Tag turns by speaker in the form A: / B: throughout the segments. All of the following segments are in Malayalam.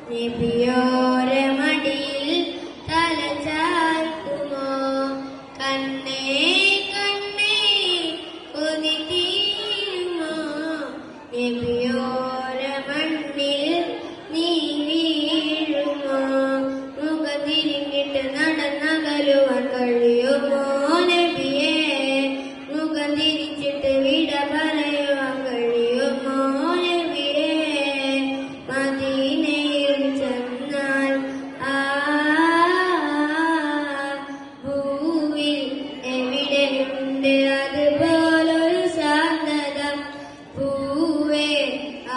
A: നബിയോരെ മടിയിൽ തല ചായ്ക്കുമോ? കണ്ണേ കണ്ണേ കൊതി തീരുമോ? നബിയോരെ മണ്ണിൽ നീ വീഴുമോ? മുഖം തിരിഞ്ഞിട്ട് നടന്നകലുവാൻ കഴിയുമോ നബിയേ? മുഖം തിരിച്ചിട്ട് വിട പറയുവാൻ കഴിയുമോ നബിയേ? മദീനയിൽ ചെന്നാൽ ഭൂവിൽ എവിടെയുണ്ട് അതുപോലൊരു ശാന്തത? പൂവേ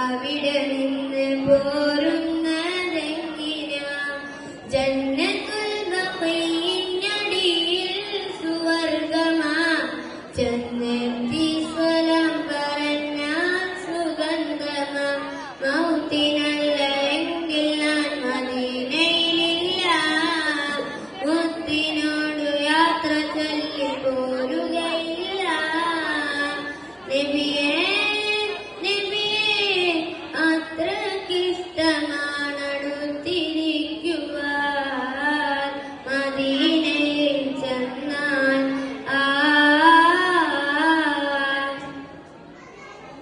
A: അവിടെ നിന്ന് പോരുന്നതെങ്ങിനാ? ജന്നത്തുൽ ബഖീഇനടിയിൽ സുവർഗമാ ചെന്നെത്തി